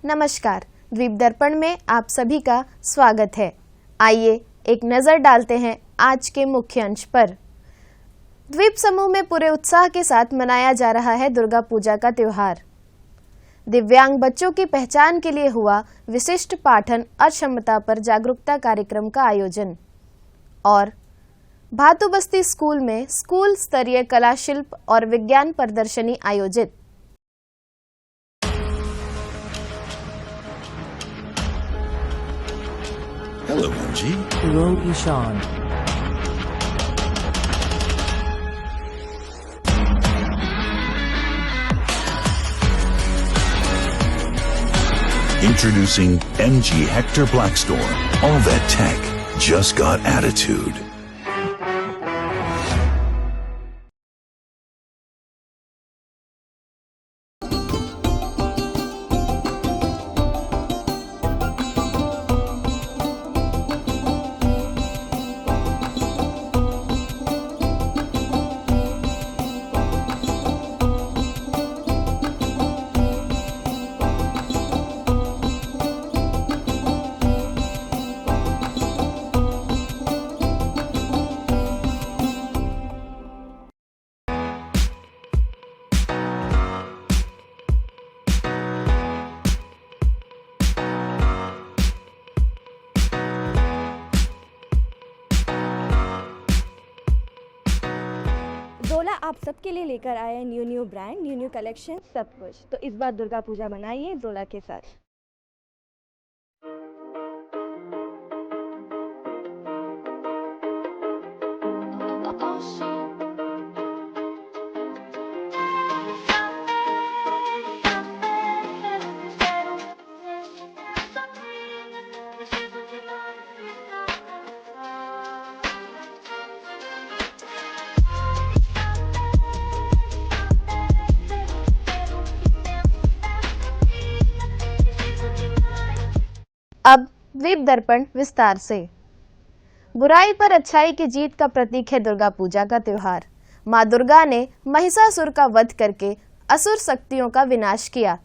नमस्कार, द्वीप दर्पण में आप सभी का स्वागत है। आइए एक नज़र डालते हैं आज के मुख्य अंश पर। द्वीप समूह में पूरे उत्साह के साथ मनाया जा रहा है दुर्गा पूजा का त्योहार। दिव्यांग बच्चों की पहचान के लिए हुआ विशिष्ट पाठन और क्षमता पर जागरूकता कार्यक्रम का आयोजन। और भातुबस्ती स्कूल में स्कूल स्तरीय कला शिल्प और विज्ञान प्रदर्शनी आयोजित। Hello, Anji. Hello, Ishan. Introducing MG Hector Blackstore. All that tech just got attitude. जोला आप सबके लिए लेकर आए हैं न्यू ब्रांड, न्यू कलेक्शन, सब कुछ। तो इस बार दुर्गा पूजा मनाइए जोला के साथ। अब द्वीप दर्पण विस्तार से। बुराई पर अच्छाई की जीत का प्रतीक है दुर्गा पूजा का त्योहार। माँ दुर्गा ने महिषासुर का वध करके असुर शक्तियों का विनाश किया।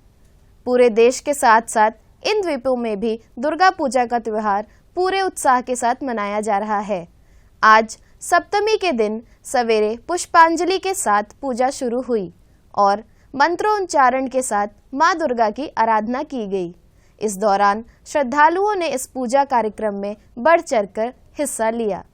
पूरे देश के साथ साथ इन द्वीपों में भी दुर्गा पूजा का त्योहार पूरे उत्साह के साथ मनाया जा रहा है। आज सप्तमी के दिन सवेरे पुष्पांजलि के साथ पूजा शुरू हुई और मंत्रोच्चारण के साथ माँ दुर्गा की आराधना की गई। इस दौरान श्रद्धालुओं ने इस पूजा कार्यक्रम में बढ़ चढ़कर हिस्सा लिया।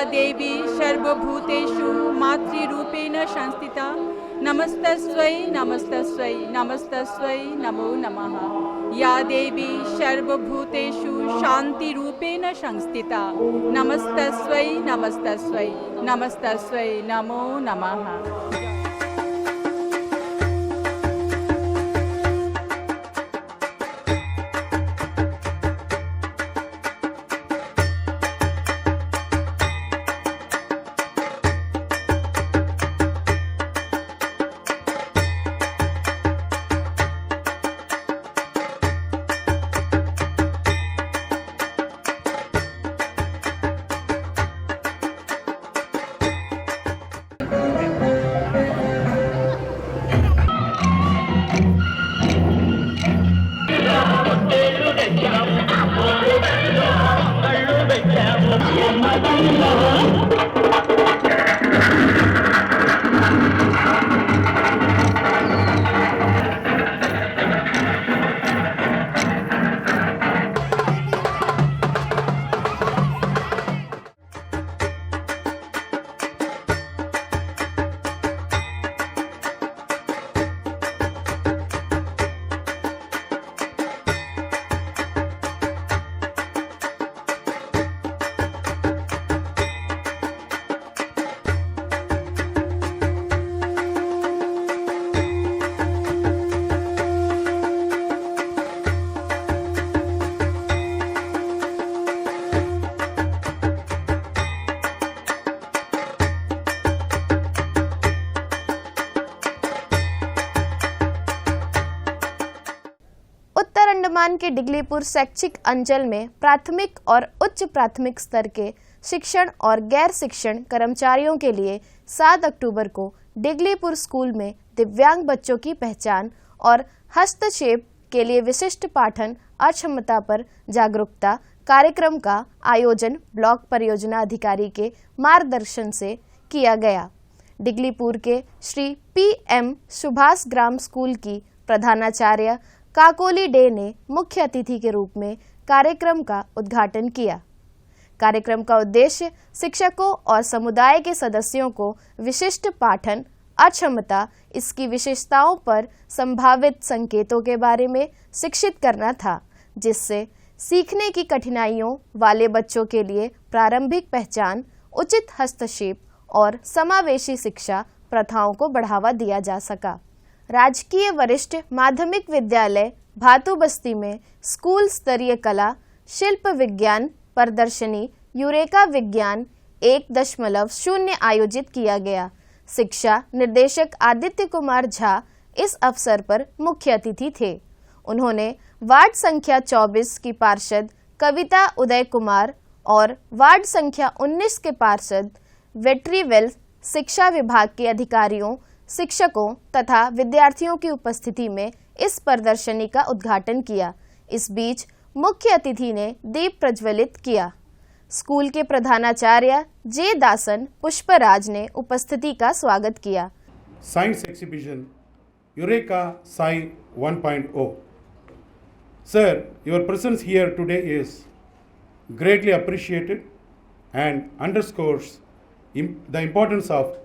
देवी सर्वभूतेषु मातृरूपेण संस्थिता नमस्तस्यै नमस्तस्यै नमस्तस्यै नमो नमः। या देवी सर्वभूतेषु शान्तिरूपेण संस्थिता नमस्तस्यै नमस्तस्यै नमस्तस्यै नमो नमः। उत्तर अंडमान के डिगलीपुर शैक्षिक अंचल में प्राथमिक और उच्च प्राथमिक स्तर के शिक्षण और गैर शिक्षण कर्मचारियों के लिए 7 अक्टूबर को डिगलीपुर स्कूल में दिव्यांग बच्चों की पहचान और हस्तक्षेप के लिए विशिष्ट पाठन अक्षमता पर जागरूकता कार्यक्रम का आयोजन ब्लॉक परियोजना अधिकारी के मार्गदर्शन से किया गया। डिगलीपुर के श्री PM सुभाष ग्राम स्कूल की प्रधानाचार्य काकोली डे ने मुख्य अतिथि के रूप में कार्यक्रम का उद्घाटन किया। कार्यक्रम का उद्देश्य शिक्षकों और समुदाय के सदस्यों को विशिष्ट पाठन अक्षमता इसकी विशेषताओं पर संभावित संकेतों के बारे में शिक्षित करना था, जिससे सीखने की कठिनाइयों वाले बच्चों के लिए प्रारंभिक पहचान, उचित हस्तक्षेप और समावेशी शिक्षा प्रथाओं को बढ़ावा दिया जा सका। राजकीय वरिष्ठ माध्यमिक विद्यालय भातू बस्ती में स्कूल स्तरीय कला शिल्प विज्ञान प्रदर्शनी यूरेका विज्ञान 1.0 आयोजित किया गया। शिक्षा निर्देशक आदित्य कुमार झा इस अवसर पर मुख्य अतिथि थे। उन्होंने वार्ड संख्या 24 की पार्षद कविता उदय कुमार और वार्ड संख्या 19 के पार्षद वेट्रीवेल शिक्षा विभाग के अधिकारियों, शिक्षकों तथा विद्यार्थियों की उपस्थिति में इस प्रदर्शनी का उद्घाटन किया। इस बीच मुख्य अतिथि ने दीप प्रज्वलित किया। स्कूल के प्रधानाचार्य जे दासन पुष्पराज ने उपस्थिति का स्वागत किया। Science exhibition eureka Sai 1.0. Sir, your presence here today is greatly appreciated and underscores the importance of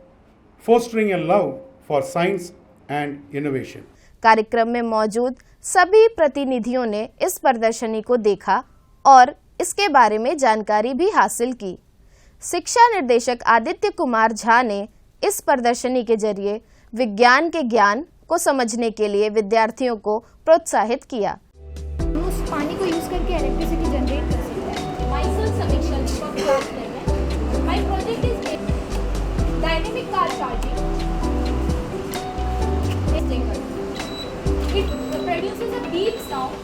fostering a love for science and innovation. कार्यक्रम में मौजूद सभी प्रतिनिधियों ने इस प्रदर्शनी को देखा और इसके बारे में जानकारी भी हासिल की। शिक्षा निर्देशक आदित्य कुमार झा ने इस प्रदर्शनी के जरिए विज्ञान के ज्ञान को समझने के लिए विद्यार्थियों को प्रोत्साहित किया। उस पानी को यूज करके इलेक्ट्रिसिटी जनरेट कर सकते हैं। माइसेल्फ समीक्षा दीपक क्लास में my project is dynamic car charging. It produces a beep sound.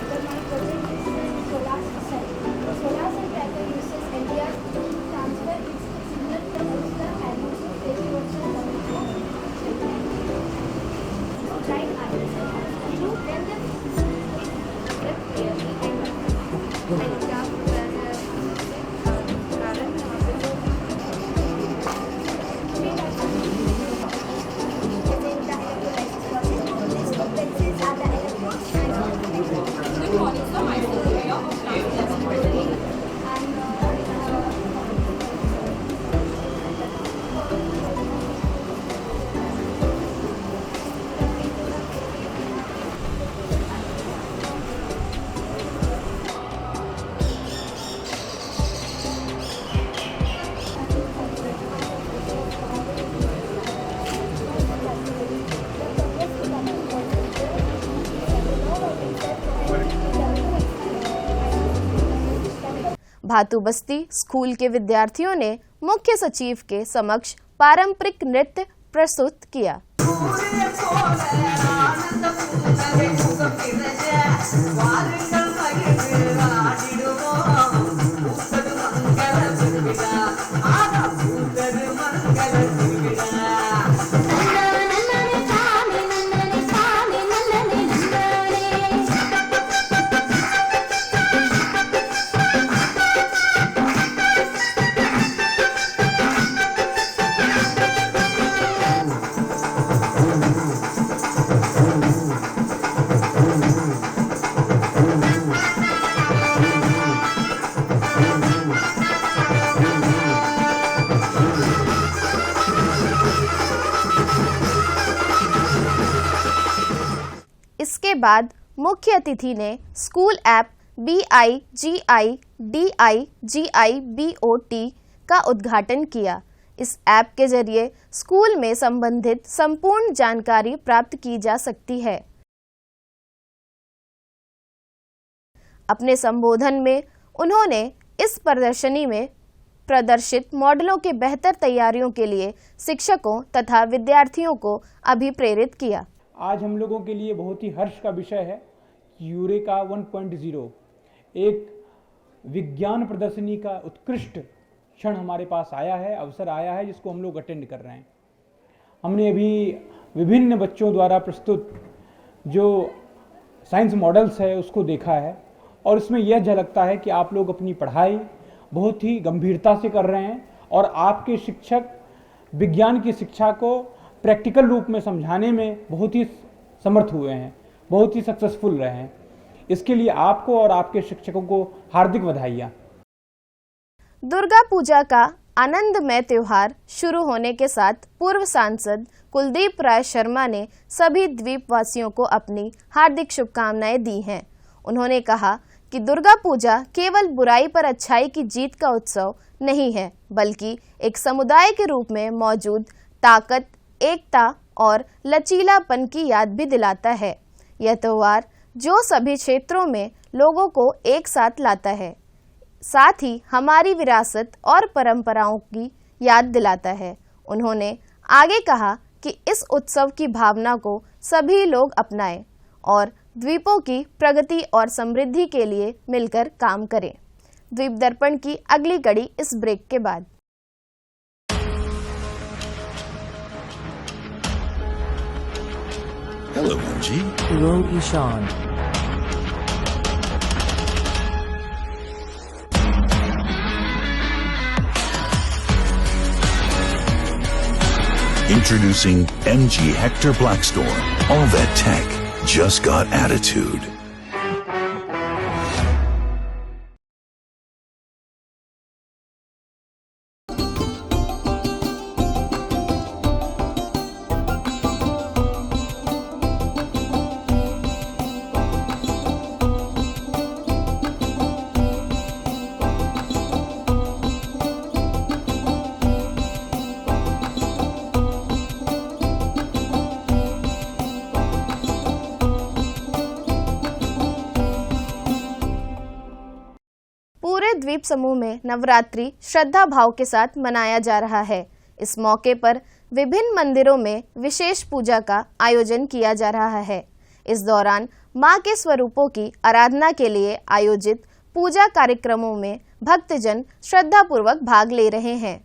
But my project is solar cell. Solar cell tracker uses LDR to transfer its signal to the atmosphere right eye. You then Good morning, sir. भातु Basti school के विद्यार्थियों ने मुख्य सचिव के समक्ष पारंपरिक नृत्य प्रस्तुत किया। इसके बाद मुख्य अतिथि ने स्कूल ऐप BIGIDIGIBOT का उद्घाटन किया। इस ऐप के जरिए स्कूल में संबंधित संपूर्ण जानकारी प्राप्त की जा सकती है। अपने संबोधन में उन्होंने इस प्रदर्शनी में प्रदर्शित मॉडलों के बेहतर तैयारियों के लिए शिक्षकों तथा विद्यार्थियों को अभिप्रेरित किया। आज हम लोगों के लिए बहुत ही हर्ष का विषय है कि यूरेका 1.0 एक विज्ञान प्रदर्शनी का उत्कृष्ट क्षण हमारे पास आया है, अवसर आया है, जिसको हम लोग अटेंड कर रहे हैं। हमने अभी विभिन्न बच्चों द्वारा प्रस्तुत जो साइंस मॉडल्स है उसको देखा है और इसमें यह झलकता है कि आप लोग अपनी पढ़ाई बहुत ही गंभीरता से कर रहे हैं और आपके शिक्षक विज्ञान की शिक्षा को प्रैक्टिकल रूप में समझाने में बहुत ही समर्थ हुए हैं, बहुत ही सक्सेसफुल रहे हैं। इसके लिए आपको और आपके शिक्षकों को हार्दिक बधाइयाँ। दुर्गा पूजा का आनंदमय त्योहार शुरू होने के साथ पूर्व सांसद कुलदीप राय शर्मा ने सभी द्वीपवासियों को अपनी हार्दिक शुभकामनाएं दी हैं। उन्होंने कहा कि दुर्गा पूजा केवल बुराई पर अच्छाई की जीत का उत्सव नहीं है, बल्कि एक समुदाय के रूप में मौजूद ताकत, एकता और लचीलापन की याद भी दिलाता है। यह त्योहार जो सभी क्षेत्रों में लोगों को एक साथ लाता है, साथ ही हमारी विरासत और परंपराओं की याद दिलाता है। उन्होंने आगे कहा कि इस उत्सव की भावना को सभी लोग अपनाएं और द्वीपों की प्रगति और समृद्धि के लिए मिलकर काम करें। द्वीप दर्पण की अगली कड़ी इस ब्रेक के बाद। Hello, MG. Hello, Ishan. Introducing MG Hector Blackstorm. All that tech just got attitude. पूरे द्वीप समूह में नवरात्रि श्रद्धा भाव के साथ मनाया जा रहा है। इस मौके पर विभिन्न मंदिरों में विशेष पूजा का आयोजन किया जा रहा है। इस दौरान मां के स्वरूपों की आराधना के लिए आयोजित पूजा कार्यक्रमों में भक्तजन श्रद्धापूर्वक भाग ले रहे हैं।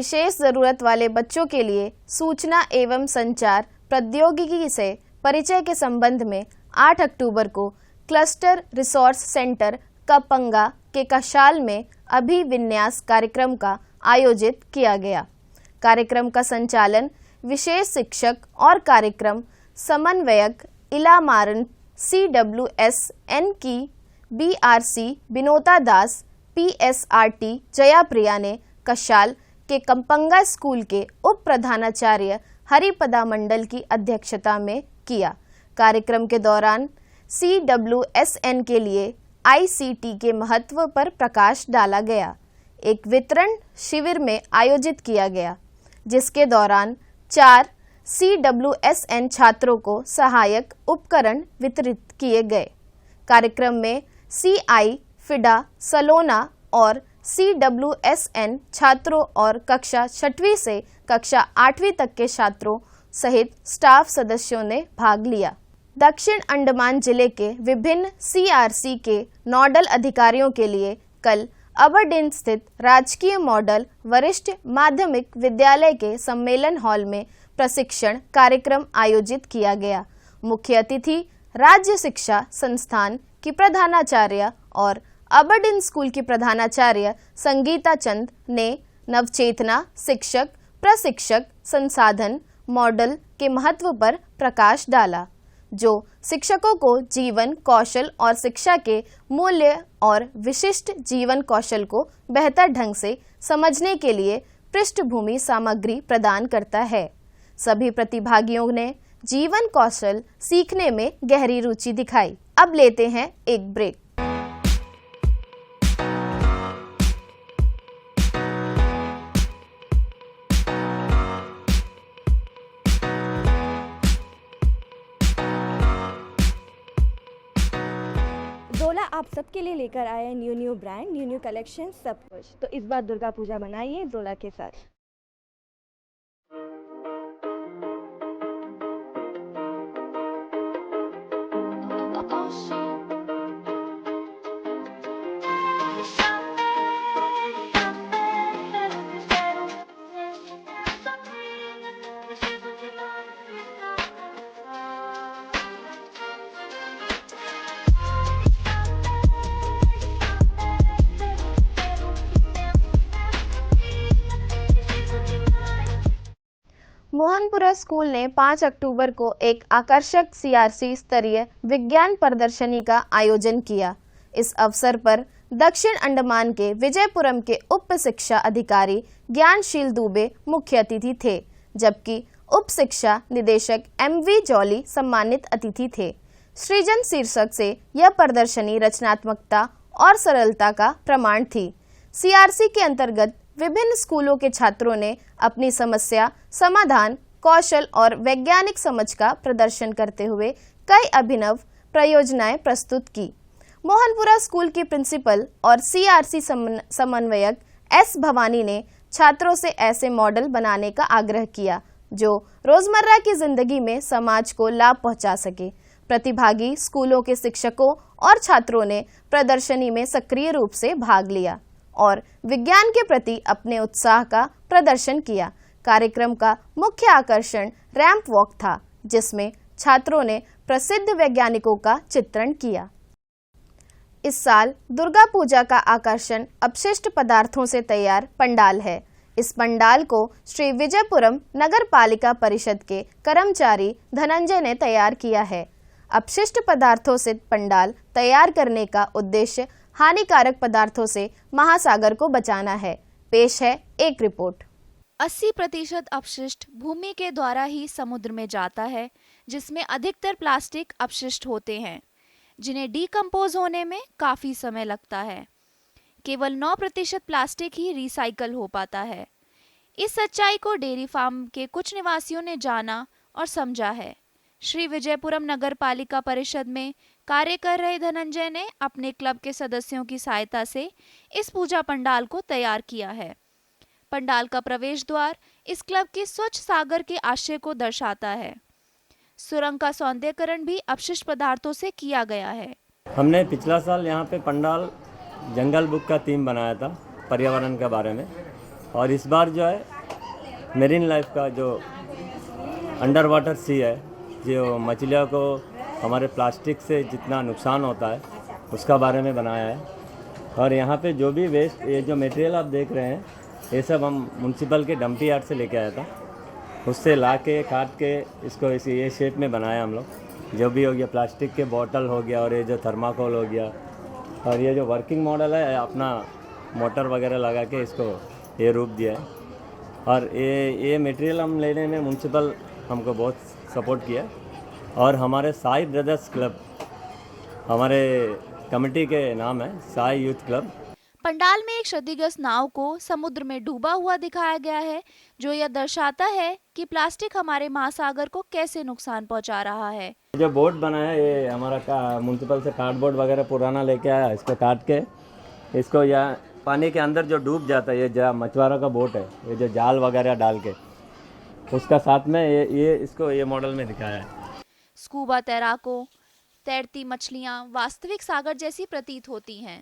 विशेष जरूरत वाले बच्चों के लिए सूचना एवं संचार प्रौद्योगिकी से परिचय के संबंध में 8 अक्टूबर को क्लस्टर रिसोर्स सेंटर कपंगा के कशाल में अभिविन्यास कार्यक्रम का आयोजित किया गया। कार्यक्रम का संचालन विशेष शिक्षक और कार्यक्रम समन्वयक इलामारन CWSN की BRC विनोता दास, PSRT जयाप्रिया ने कशाल के कपंगा स्कूल के उप प्रधानाचार्य हरिपदा मंडल की अध्यक्षता में किया। कार्यक्रम के दौरान CWSN के लिए ICT के महत्व पर प्रकाश डाला गया। एक वितरण शिविर में आयोजित किया गया, जिसके दौरान 4 CWSN छात्रों को सहायक उपकरण वितरित किए गए। कार्यक्रम में CI, फिडा, सलोना और CWSN छात्रों और कक्षा 6वीं से कक्षा 8वीं तक के छात्रों सहित स्टाफ सदस्यों ने भाग लिया। दक्षिण अंडमान जिले के विभिन्न CRC के नोडल अधिकारियों के लिए कल अबरडीन स्थित राजकीय मॉडल वरिष्ठ माध्यमिक विद्यालय के सम्मेलन हॉल में प्रशिक्षण कार्यक्रम आयोजित किया गया। मुख्य अतिथि राज्य शिक्षा संस्थान की प्रधानाचार्य और अबरडीन स्कूल की प्रधानाचार्य संगीता चंद ने नवचेतना, शिक्षक, प्रशिक्षक, संसाधन मॉडल के महत्व पर प्रकाश डाला, जो शिक्षकों को जीवन कौशल और शिक्षा के मूल्य और विशिष्ट जीवन कौशल को बेहतर ढंग से समझने के लिए पृष्ठभूमि सामग्री प्रदान करता है। सभी प्रतिभागियों ने जीवन कौशल सीखने में गहरी रुचि दिखाई। अब लेते हैं एक ब्रेक। जोला आप सबके लिए लेकर आए हैं न्यू ब्रांड, न्यू कलेक्शन, सब कुछ। तो इस बार दुर्गा पूजा मनाइए जोला के साथ। मोहनपुरा स्कूल ने 5 अक्टूबर को एक आकर्षक CRC स्तरीय विज्ञान प्रदर्शनी का आयोजन किया। इस अवसर पर दक्षिण अंडमान के विजयपुरम के उप शिक्षा अधिकारी ज्ञानशील दुबे मुख्य अतिथि थे, जबकि उप शिक्षा निदेशक MV जॉली सम्मानित अतिथि थे। सृजन शीर्षक से यह प्रदर्शनी रचनात्मकता और सरलता का प्रमाण थी। CRC के अंतर्गत विभिन्न स्कूलों के छात्रों ने अपनी समस्या समाधान कौशल और वैज्ञानिक समझ का प्रदर्शन करते हुए कई अभिनव परियोजनाएं प्रस्तुत की। मोहनपुरा स्कूल की प्रिंसिपल और CRC समन्वयक S भवानी ने छात्रों से ऐसे मॉडल बनाने का आग्रह किया जो रोजमर्रा की जिंदगी में समाज को लाभ पहुंचा सके। प्रतिभागी स्कूलों के शिक्षकों और छात्रों ने प्रदर्शनी में सक्रिय रूप से भाग लिया और विज्ञान के प्रति अपने उत्साह का प्रदर्शन किया। कार्यक्रम का मुख्य आकर्षण रैंप वॉक था, जिसमें छात्रों ने प्रसिद्ध वैज्ञानिकों का चित्रण किया। इस साल दुर्गा पूजा का आकर्षण अपशिष्ट पदार्थों से तैयार पंडाल है। इस पंडाल को श्री विजयपुरम नगर पालिका परिषद के कर्मचारी धनंजय ने तैयार किया है। अपशिष्ट पदार्थों से पंडाल तैयार करने का उद्देश्य हानिकारक पदार्थों से महासागर को बचाना है। पेश है एक रिपोर्ट। 80% अपशिष्ट भूमि के द्वारा ही समुद्र में जाता है, जिसमें अधिकतर प्लास्टिक अपशिष्ट होते हैं, जिन्हें डिकम्पोज होने में काफ़ी समय लगता है। केवल 9% प्लास्टिक ही रिसाइकल हो पाता है। इस सच्चाई को डेयरी फार्म के कुछ निवासियों ने जाना और समझा है। श्री विजयपुरम नगर पालिका परिषद में कार्य कर रहे धनंजय ने अपने क्लब के सदस्यों की सहायता से इस पूजा पंडाल को तैयार किया है। पंडाल का प्रवेश द्वार इस क्लब के स्वच्छ सागर के आशय को दर्शाता है। सुरंग का सौंदर्यकरण भी अपशिष्ट पदार्थों से किया गया है। हमने पिछला साल यहाँ पे पंडाल जंगल बुक का थीम बनाया था पर्यावरण के बारे में, और इस बार जो है मेरीन लाइफ का जो अंडर वाटर सी है, जो मछलियों को हमारे प्लास्टिक से जितना नुकसान होता है उसका बारे में बनाया है। और यहाँ पे जो भी वेस्ट, ये जो मटेरियल आप देख रहे हैं, ये सब हम म्यूनसिपल के डंपी यार्ड से लेके आया था, उससे ला के काट के इसको ये शेप में बनाया हम लोग। जो भी हो गया, प्लास्टिक के बोतल हो गया और ये जो थर्माकोल हो गया, और ये जो वर्किंग मॉडल है अपना मोटर वगैरह लगा के इसको ये रूप दिया है। और ये मटेरियल हम लेने में म्यूनसिपल हमको बहुत सपोर्ट किया। और हमारे साई ब्रदर्स क्लब, हमारे कमेटी के नाम है साई यूथ क्लब। पंडाल में एक क्षतिग्रस्त नाव को समुद्र में डूबा हुआ दिखाया गया है, जो यह दर्शाता है कि प्लास्टिक हमारे महासागर को कैसे नुकसान पहुंचा रहा है। जो बोट बना है, ये हमारा म्यूनसिपल से कार्डबोर्ड वगैरह पुराना लेके आया, इसको काट के इसको यहाँ पानी के अंदर जो डूब जाता है, ये जो मछुआरों का बोट है, ये जो जाल वगैरह डाल के उसका साथ में ये इसको ये मॉडल में दिखाया है। स्कूबा तैराकों, तैरती मछलियां वास्तविक सागर जैसी प्रतीत होती हैं।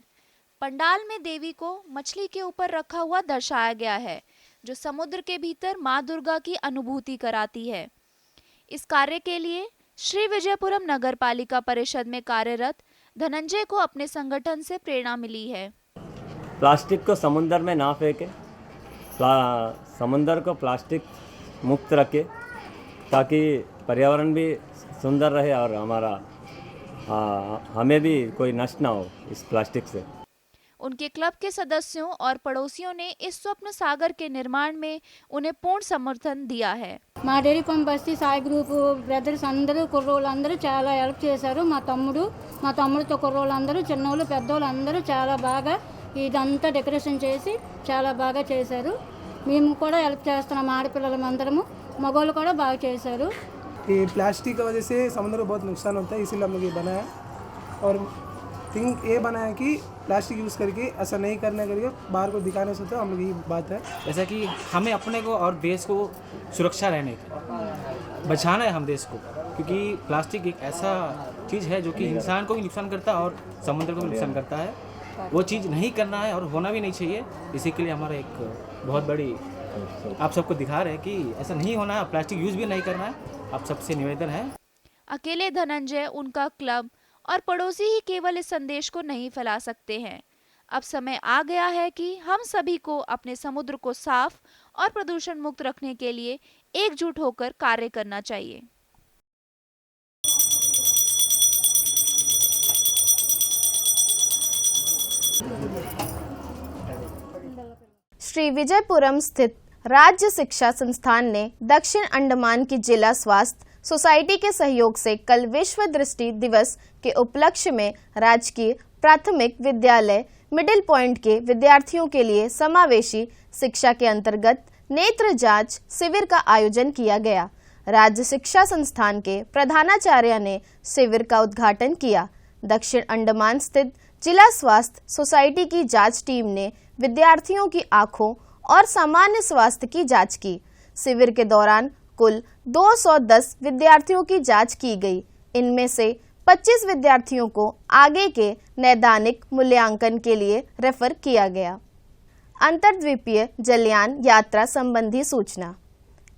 पंडाल में देवी को मछली के ऊपर रखा हुआ दर्शाया गया है, जो समुद्र के भीतर मां दुर्गा की अनुभूति कराती है। इस कार्य के लिए श्री विजयपुरम नगर पालिका परिषद में कार्यरत धनंजय को अपने संगठन से प्रेरणा मिली है। प्लास्टिक को समुद्र में ना फेंके, समुद्र को प्लास्टिक मुक्त रखे, ताकि पर्यावरण भी सुंदर रहे और हमें भी कोई नष्ट ना हो इस प्लास्टिक से। उनके क्लब के सदस्यों और पड़ोसियों ने इस स्वप्न सागर के निर्माण में उन्हें पूर्ण समर्थन दिया है। మా డైరీ ఫామ్ బస్తీ సాయి గ్రూప్ బ్రదర్స్ అందరూ కుర్రోళ్ళందరూ చాలా హెల్ప్ చేశారు. మా తమ్ముడితో కుర్రోళ్ళందరూ చిన్నోళ్ళు పెద్దోళ్ళు అందరూ చాలా బాగా ఇదంతా డెకరేషన్ చేసి చాలా బాగా చేశారు. మేము కూడా హెల్ప్ చేస్తున్నాం, ఆడపిల్లలందరము, మగవాళ్ళు కూడా బాగా చేశారు. ये प्लास्टिक की वजह से समुद्र को बहुत नुकसान होता है, इसीलिए हम लोग ये बनाया। और थिंक ये बनाया कि प्लास्टिक यूज़ करके ऐसा नहीं करने करके बाहर को दिखाने से, तो हम लोग यही बात है। जैसा कि हमें अपने को और देश को सुरक्षा रहने की बचाना है हम देश को, क्योंकि प्लास्टिक एक ऐसा चीज़ है जो कि इंसान को भी नुकसान करता है और समुद्र को भी नुकसान करता है। वो चीज़ नहीं करना है और होना भी नहीं चाहिए। इसी के लिए हमारा एक बहुत बड़ी आप सबको दिखा रहे हैं कि ऐसा नहीं होना है, प्लास्टिक यूज़ भी नहीं करना है। आप सबसे निवेदन है। अकेले धनंजय, उनका क्लब और पड़ोसी ही केवल इस संदेश को नहीं फैला सकते हैं। अब समय आ गया है कि हम सभी को अपने समुद्र को साफ और प्रदूषण मुक्त रखने के लिए एकजुट होकर कार्य करना चाहिए। श्री विजयपुरम स्थित राज्य शिक्षा संस्थान ने दक्षिण अंडमान की जिला स्वास्थ्य सोसाइटी के सहयोग से कल विश्व दृष्टि दिवस के उपलक्ष्य में राजकीय प्राथमिक विद्यालय मिडिल पॉइंट के विद्यार्थियों के लिए समावेशी शिक्षा के अंतर्गत नेत्र जांच शिविर का आयोजन किया गया। राज्य शिक्षा संस्थान के प्रधानाचार्य ने शिविर का उद्घाटन किया। दक्षिण अंडमान स्थित जिला स्वास्थ्य सोसाइटी की जांच टीम ने विद्यार्थियों की आंखों और सामान्य स्वास्थ्य की जांच की। शिविर के दौरान कुल 210 विद्यार्थियों की जांच की गई। इनमें से 25 विद्यार्थियों को आगे के नैदानिक मूल्यांकन के लिए रेफर किया गया। अंतर्द्वीपीय जलयान यात्रा संबंधी सूचना।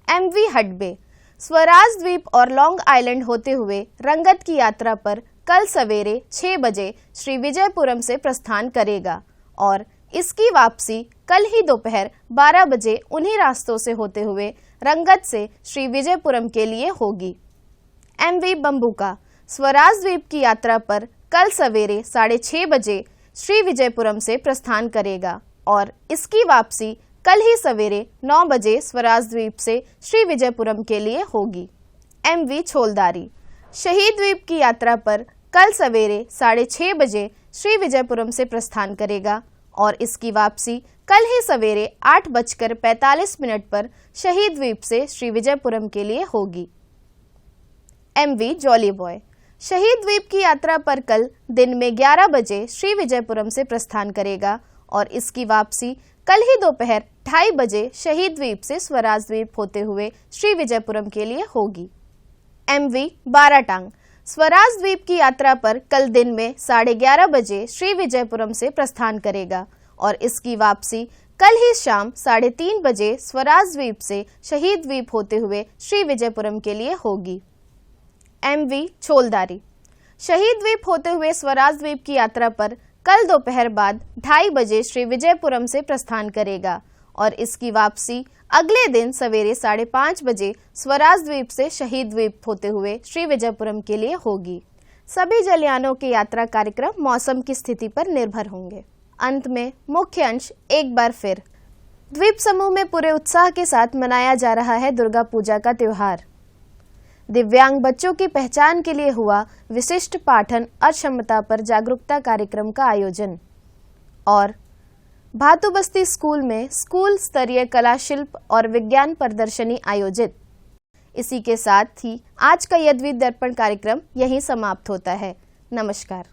MV हडबे स्वराज द्वीप और लॉन्ग आइलैंड होते हुए रंगत की यात्रा पर कल सवेरे 6 बजे श्री विजयपुरम से प्रस्थान करेगा और इसकी वापसी कल ही दोपहर 12 बजे उन्हीं रास्तों से होते हुए रंगत से श्री विजयपुरम के लिए होगी। MV बम्बुका स्वराज द्वीप की यात्रा पर कल सवेरे 6:30 बजे श्री विजयपुरम से प्रस्थान करेगा और इसकी वापसी कल ही सवेरे 9 बजे स्वराज द्वीप से श्री विजयपुरम के लिए होगी। MV छोलदारी शहीद द्वीप की यात्रा पर कल सवेरे 6:30 बजे श्री विजयपुरम से प्रस्थान करेगा और इसकी वापसी कल ही सवेरे 8:45 पर शहीद द्वीप से श्री विजयपुरम के लिए होगी। MV जॉली बॉय शहीद द्वीप की यात्रा पर कल दिन में 11 बजे श्री विजयपुरम से प्रस्थान करेगा और इसकी वापसी कल ही दोपहर 2:30 बजे शहीद द्वीप से स्वराज द्वीप होते हुए श्री विजयपुरम के लिए होगी। MV बाराटांग स्वराज द्वीप की यात्रा पर कल दिन में 11:30 बजे श्री विजयपुरम से प्रस्थान करेगा और इसकी वापसी कल ही शाम 3:30 बजे स्वराज द्वीप से शहीद द्वीप होते हुए श्री विजयपुरम के लिए होगी। MV छोलदारी शहीद द्वीप होते हुए स्वराज द्वीप की यात्रा पर कल दोपहर बाद 2:30 बजे श्री विजयपुरम से प्रस्थान करेगा और इसकी वापसी अगले दिन सवेरे 5:30 बजे स्वराज द्वीप से शहीद द्वीप होते हुए श्री विजयपुरम के लिए होगी। सभी जलयानों के यात्रा कार्यक्रम मौसम की स्थिति पर निर्भर होंगे। अंत में मुख्य अंश एक बार फिर। द्वीप समूह में पूरे उत्साह के साथ मनाया जा रहा है दुर्गा पूजा का त्योहार। दिव्यांग बच्चों की पहचान के लिए हुआ विशिष्ट पाठन और क्षमता पर जागरूकता कार्यक्रम का आयोजन और भातुबस्ती स्कूल में स्कूल स्तरीय कला शिल्प और विज्ञान प्रदर्शनी आयोजित। इसी के साथ ही आज का यह द्वीप दर्पण कार्यक्रम यहीं समाप्त होता है। नमस्कार।